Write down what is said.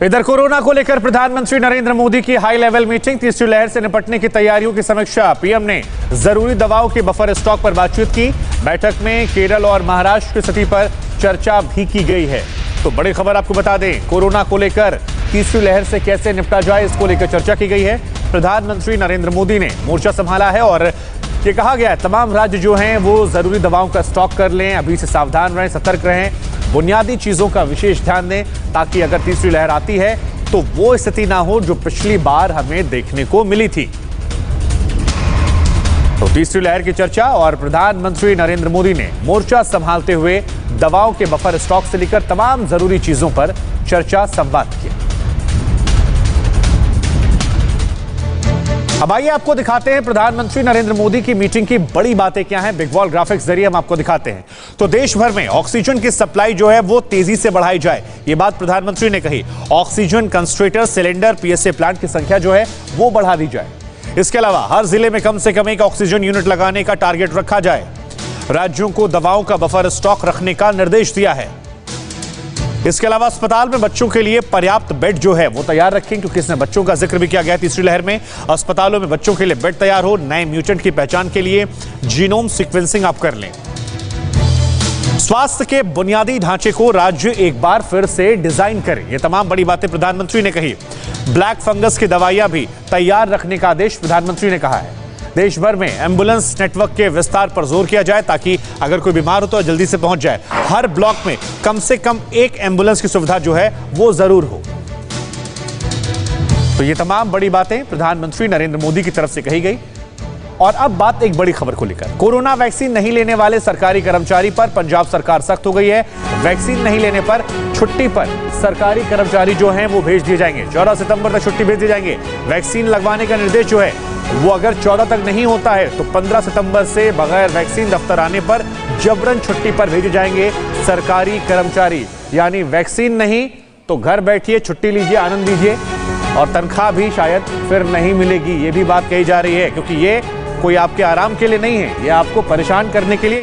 इधर कोरोना को लेकर प्रधानमंत्री नरेंद्र मोदी की हाई लेवल मीटिंग, तीसरी लहर से निपटने की तैयारियों की समीक्षा। पीएम ने जरूरी दवाओं के बफर स्टॉक पर बातचीत की। बैठक में केरल और महाराष्ट्र की स्थिति पर चर्चा भी की गई है। तो बड़ी खबर आपको बता दें, कोरोना को लेकर तीसरी लहर से कैसे निपटा जाए, इसको लेकर चर्चा की गई है। प्रधानमंत्री नरेंद्र मोदी ने मोर्चा संभाला है और ये कहा गया है तमाम राज्य जो हैं वो जरूरी दवाओं का स्टॉक कर लें, अभी से सावधान रहें, सतर्क रहें, बुनियादी चीजों का विशेष ध्यान दें ताकि अगर तीसरी लहर आती है तो वो स्थिति ना हो जो पिछली बार हमें देखने को मिली थी। तो तीसरी लहर की चर्चा और प्रधानमंत्री नरेंद्र मोदी ने मोर्चा संभालते हुए दवाओं के बफर स्टॉक से लेकर तमाम जरूरी चीजों पर चर्चा संवाद किया। अब आइए आपको दिखाते हैं प्रधानमंत्री नरेंद्र मोदी की मीटिंग की बड़ी बातें क्या हैं। बिग वॉल ग्राफिक्स जरिए हम आपको दिखाते हैं। तो देश भर में ऑक्सीजन की सप्लाई जो है वो तेजी से बढ़ाई जाए, ये बात प्रधानमंत्री ने कही। Oxygen concentrator, cylinder, PSA plant की संख्या जो है वो बढ़ा दी जाए। इसके अलावा हर जिले में कम से कम एक ऑक्सीजन यूनिट लगाने का टारगेट रखा जाए। राज्यों को दवाओं का बफर स्टॉक रखने का निर्देश दिया है। इसके अलावा अस्पताल में बच्चों के लिए पर्याप्त बेड जो है वो तैयार रखें, क्योंकि इसमें बच्चों का जिक्र भी किया गया तीसरी लहर में। अस्पतालों में बच्चों के लिए बेड तैयार हो। नए म्यूटेंट की पहचान के लिए जीनोम सीक्वेंसिंग आप कर लें। स्वास्थ्य के बुनियादी ढांचे को राज्य एक बार फिर से डिजाइन करें, ये तमाम बड़ी बातें प्रधानमंत्री ने कही। ब्लैक फंगस की दवाइयां भी तैयार रखने का आदेश प्रधानमंत्री ने कहा है। देश भर में एम्बुलेंस नेटवर्क के विस्तार पर जोर किया जाए ताकि अगर कोई बीमार हो तो जल्दी से पहुंच जाए। हर ब्लॉक में कम से कम एक एम्बुलेंस की सुविधा जो है वो जरूर हो। तो ये तमाम बड़ी बातें प्रधानमंत्री नरेंद्र मोदी की तरफ से कही गई। और अब बात एक बड़ी खबर को लेकर, कोरोना वैक्सीन नहीं लेने वाले सरकारी कर्मचारी पर पंजाब सरकार सख्त हो गई है। वैक्सीन नहीं लेने पर छुट्टी पर सरकारी कर्मचारी जो हैं वो भेज दिए जाएंगे। 14 सितंबर तक छुट्टी भेज दिए जाएंगे। वैक्सीन लगवाने का निर्देश जो है वो अगर 14 तक नहीं होता है तो 15 सितंबर से बगैर वैक्सीन दफ्तर आने पर जबरन छुट्टी पर भेजे जाएंगे सरकारी कर्मचारी। यानी वैक्सीन नहीं तो घर बैठिए, छुट्टी लीजिए, आनंद लीजिए और तनख्वाह भी शायद फिर नहीं मिलेगी। ये भी बात कही जा रही है, क्योंकि ये कोई आपके आराम के लिए नहीं है, ये आपको परेशान करने के लिए